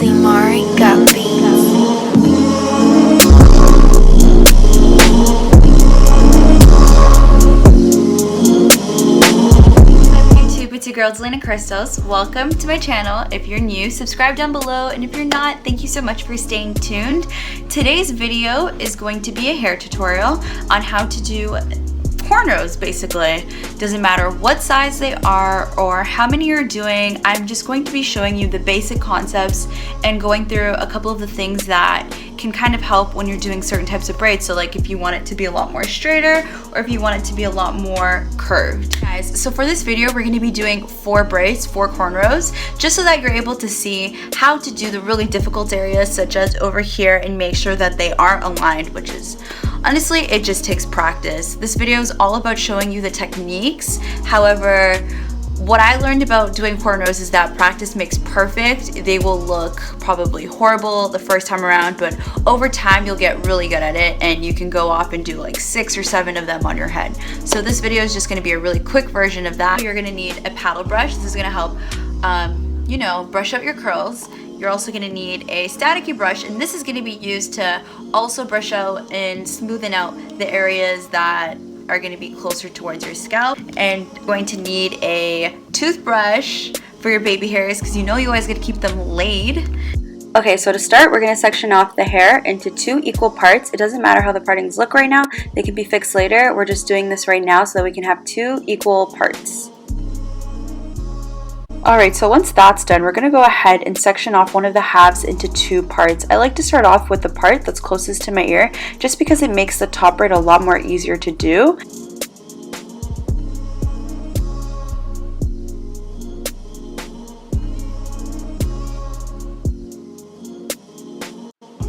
Mizzy, Mauri got beats. It's your girl DelinaKristos. Welcome to my channel. If you're new, subscribe down below, and if you're not, thank you so much for staying tuned. Today's video is going to be a hair tutorial on how to do cornrows. Basically, doesn't matter what size they are or how many you're doing. I'm just going to be showing you the basic concepts and going through a couple of the things that can kind of help when you're doing certain types of braids. So like if you want it to be a lot more straighter or if you want it to be a lot more curved. Guys, so for this video we're going to be doing 4 braids, 4 cornrows, just so that you're able to see how to do the really difficult areas such as over here and make sure that they are aligned, which is honestly, it just takes practice. This video is all about showing you the techniques. However, what I learned about doing cornrows is that practice makes perfect. They will look probably horrible the first time around, but over time you'll get really good at it and you can go off and do like 6 or 7 of them on your head. So this video is just going to be a really quick version of that. You're going to need a paddle brush. This is going to help you know, brush out your curls. You're also going to need a staticky brush, and this is going to be used to also brush out and smoothen out the areas that are going to be closer towards your scalp. And you're going to need a toothbrush for your baby hairs because you know you always got to keep them laid. Okay, so to start, we're going to section off the hair into 2 equal parts. It doesn't matter how the partings look right now. They can be fixed later. We're just doing this right now so that we can have 2 equal parts. Alright, so once that's done, we're going to go ahead and section off one of the halves into 2 parts. I like to start off with the part that's closest to my ear, just because it makes the top braid a lot more easier to do.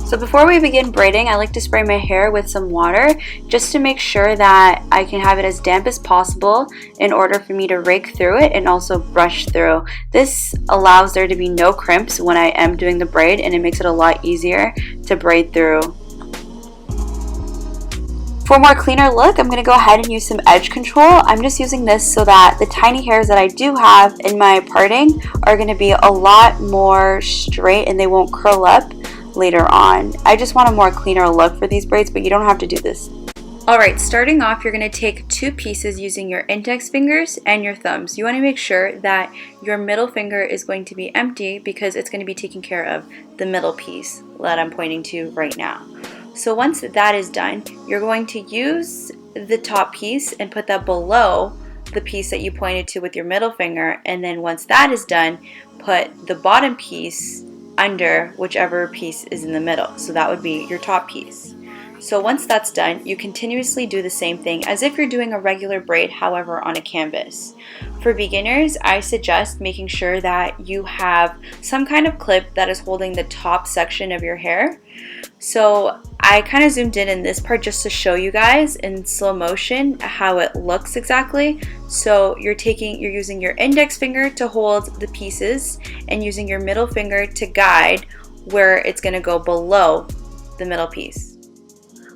So before we begin braiding, I like to spray my hair with some water just to make sure that I can have it as damp as possible in order for me to rake through it and also brush through. This allows there to be no crimps when I am doing the braid, and it makes it a lot easier to braid through. For a more cleaner look, I'm going to go ahead and use some edge control. I'm just using this so that the tiny hairs that I do have in my parting are going to be a lot more straight and they won't curl up later on. I just want a more cleaner look for these braids, but you don't have to do this. Alright, starting off, you're going to take 2 pieces using your index fingers and your thumbs. You want to make sure that your middle finger is going to be empty because it's going to be taking care of the middle piece that I'm pointing to right now. So once that is done, you're going to use the top piece and put that below the piece that you pointed to with your middle finger, and then once that is done, put the bottom piece under whichever piece is in the middle. So that would be your top piece. So once that's done, you continuously do the same thing as if you're doing a regular braid, however on a canvas. For beginners, I suggest making sure that you have some kind of clip that is holding the top section of your hair. So I kind of zoomed in this part just to show you guys in slow motion how it looks exactly. So you're using your index finger to hold the pieces and using your middle finger to guide where it's going to go below the middle piece.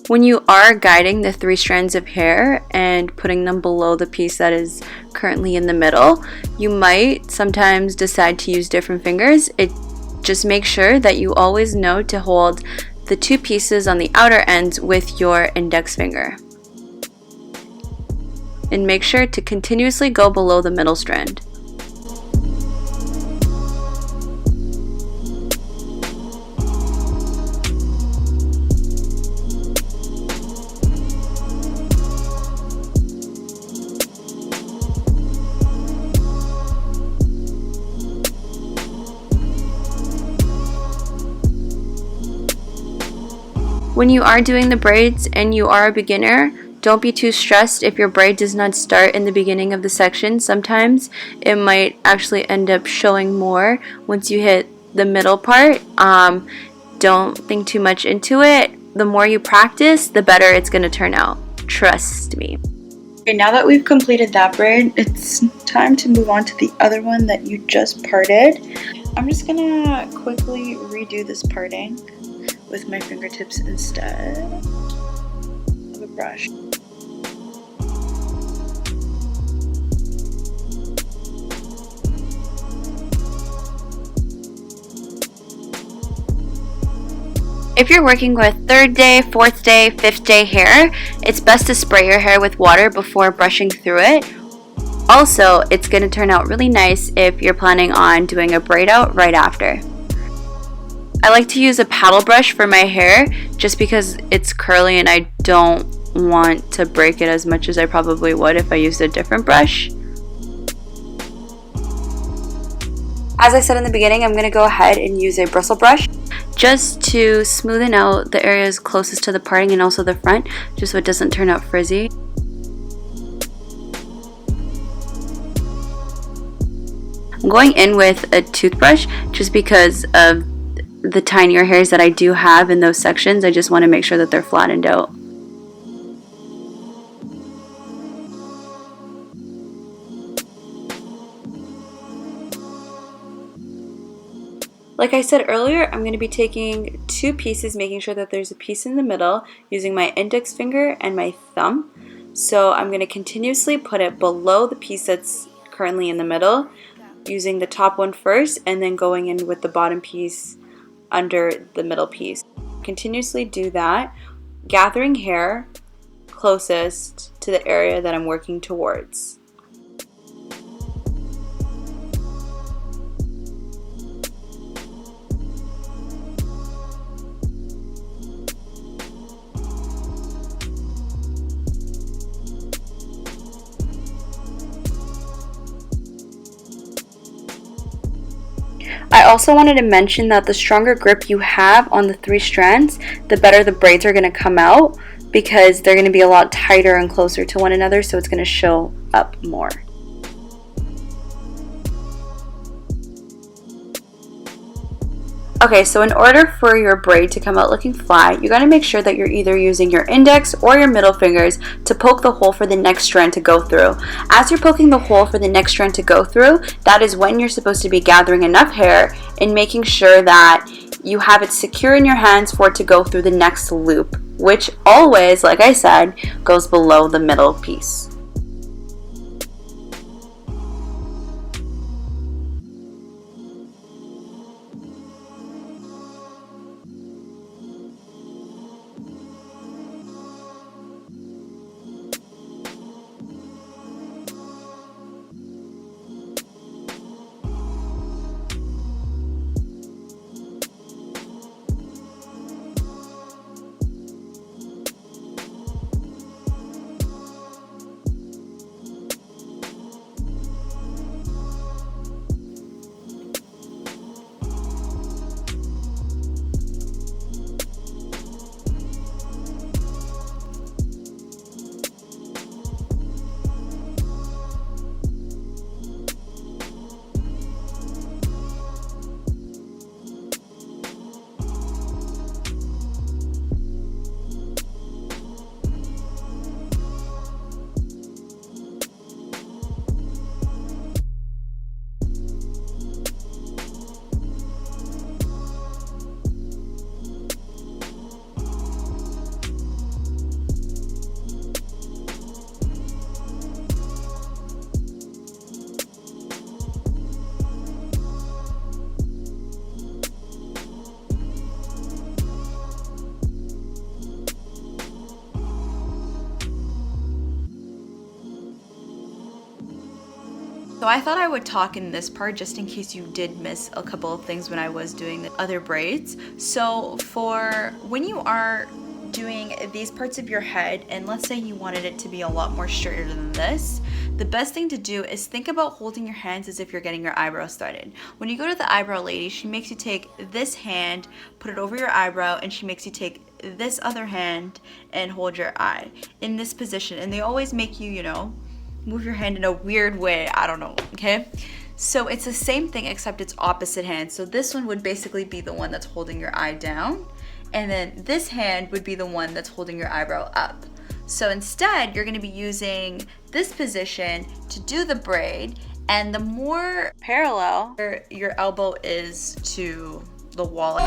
When you are guiding the 3 strands of hair and putting them below the piece that is currently in the middle, you might sometimes decide to use different fingers. Just make sure that you always know to hold the 2 pieces on the outer ends with your index finger. And make sure to continuously go below the middle strand. When you are doing the braids and you are a beginner, don't be too stressed if your braid does not start in the beginning of the section. Sometimes it might actually end up showing more once you hit the middle part. Don't think too much into it. The more you practice, the better it's going to turn out. Trust me. Okay, now that we've completed that braid, it's time to move on to the other one that you just parted. I'm just going to quickly redo this parting with my fingertips instead of a brush. If you're working with 3rd day, 4th day, 5th day hair, it's best to spray your hair with water before brushing through it. Also, it's going to turn out really nice if you're planning on doing a braid out right after. I like to use a paddle brush for my hair just because it's curly and I don't want to break it as much as I probably would if I used a different brush. As I said in the beginning, I'm going to go ahead and use a bristle brush just to smoothen out the areas closest to the parting and also the front, just so it doesn't turn out frizzy. I'm going in with a toothbrush just because of the tinier hairs that I do have in those sections. I just want to make sure that they're flattened out. Like I said earlier, I'm going to be taking 2 pieces, making sure that there's a piece in the middle, using my index finger and my thumb. So I'm going to continuously put it below the piece that's currently in the middle, using the top one first, and then going in with the bottom piece under the middle piece. Continuously do that, gathering hair closest to the area that I'm working towards. I also wanted to mention that the stronger grip you have on the 3 strands, the better the braids are going to come out, because they're going to be a lot tighter and closer to one another, so it's going to show up more. Okay, so in order for your braid to come out looking flat, you got to make sure that you're either using your index or your middle fingers to poke the hole for the next strand to go through. As you're poking the hole for the next strand to go through, that is when you're supposed to be gathering enough hair and making sure that you have it secure in your hands for it to go through the next loop, which always, like I said, goes below the middle piece. So I thought I would talk in this part just in case you did miss a couple of things when I was doing the other braids. So for when you are doing these parts of your head, and let's say you wanted it to be a lot more straighter than this, the best thing to do is think about holding your hands as if you're getting your eyebrows threaded. When you go to the eyebrow lady, she makes you take this hand, put it over your eyebrow, and she makes you take this other hand and hold your eye in this position. And they always make you, you know, move your hand in a weird way. I don't know, okay? So it's the same thing except it's opposite hands. So this one would basically be the one that's holding your eye down, and then this hand would be the one that's holding your eyebrow up. So instead, you're gonna be using this position to do the braid, and the more parallel your elbow is to the wall.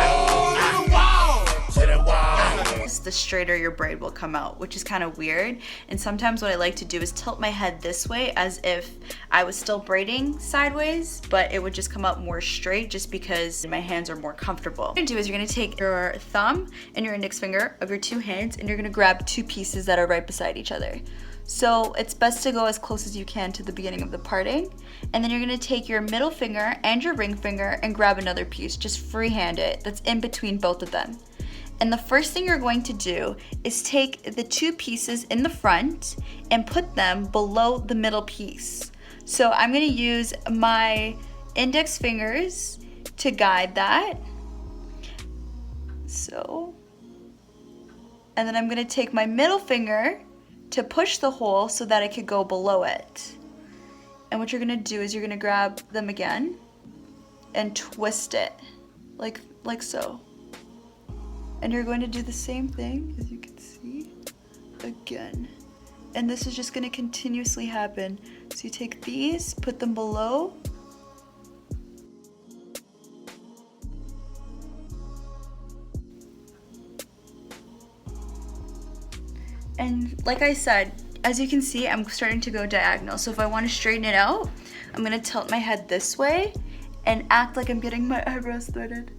The straighter your braid will come out, which is kind of weird. And sometimes what I like to do is tilt my head this way as if I was still braiding sideways, but it would just come out more straight just because my hands are more comfortable. What you're gonna do is you're gonna take your thumb and your index finger of your two hands and you're gonna grab two pieces that are right beside each other. So it's best to go as close as you can to the beginning of the parting. And then you're gonna take your middle finger and your ring finger and grab another piece, just freehand it, that's in between both of them. And the first thing you're going to do is take the two pieces in the front and put them below the middle piece. So I'm gonna use my index fingers to guide that. So, and then I'm gonna take my middle finger to push the hole so that it could go below it. And what you're gonna do is you're gonna grab them again and twist it like so. And you're going to do the same thing, as you can see, again. And this is just gonna continuously happen. So you take these, put them below, and like I said, as you can see, I'm starting to go diagonal. So if I want to straighten it out, I'm gonna tilt my head this way and act like I'm getting my eyebrows threaded.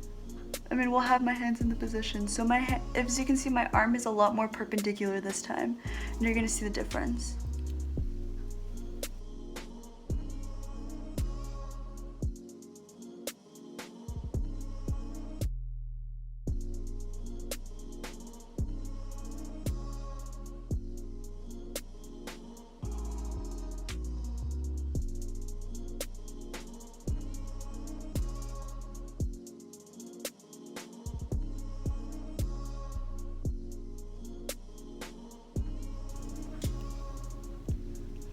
I mean, we'll have my hands in the position. So as you can see, my arm is a lot more perpendicular this time, and you're gonna see the difference.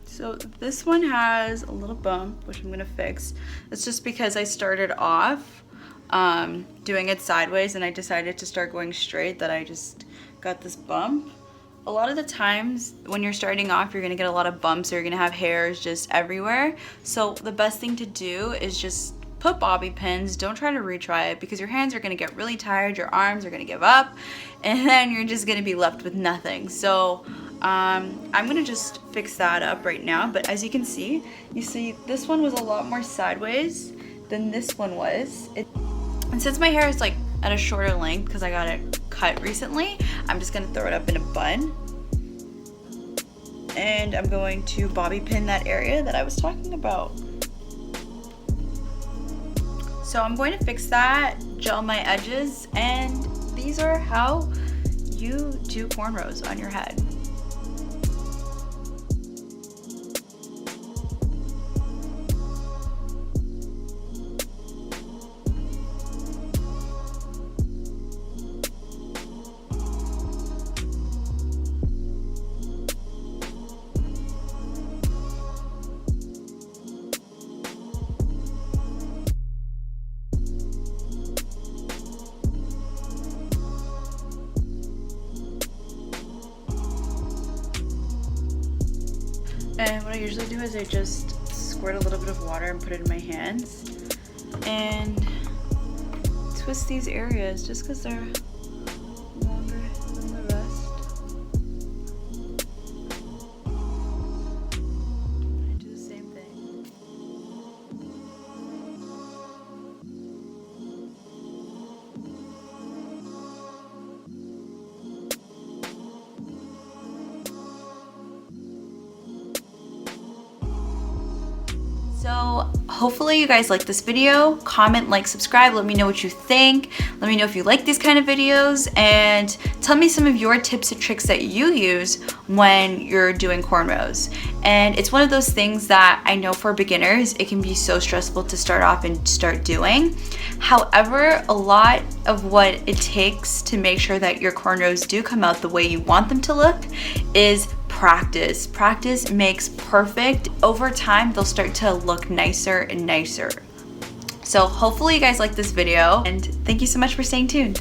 So this one has a little bump, which I'm gonna fix. It's just because I started off doing it sideways and I decided to start going straight that I just got this bump. A lot of the times when you're starting off, you're gonna get a lot of bumps, or you're gonna have hairs just everywhere. So the best thing to do is just put bobby pins. Don't try to retry it because your hands are gonna get really tired, your arms are gonna give up, and then you're just gonna be left with nothing. So I'm gonna just fix that up right now. But as you can see, this one was a lot more sideways than this one was. And since my hair is like at a shorter length because I got it cut recently, I'm just gonna throw it up in a bun. And I'm going to bobby pin that area that I was talking about. So I'm going to fix that, gel my edges, and these are how you do cornrows on your head. And what I usually do is I just squirt a little bit of water and put it in my hands and twist these areas just because they're longer than the rest. I do the same thing. So hopefully you guys like this video. Comment, like, subscribe, let me know what you think. Let me know if you like these kind of videos, and tell me some of your tips and tricks that you use when you're doing cornrows. And it's one of those things that I know for beginners, it can be so stressful to start off and start doing. However, a lot of what it takes to make sure that your cornrows do come out the way you want them to look is practice. Practice makes perfect. Over time, they'll start to look nicer and nicer. So hopefully you guys like this video, and thank you so much for staying tuned.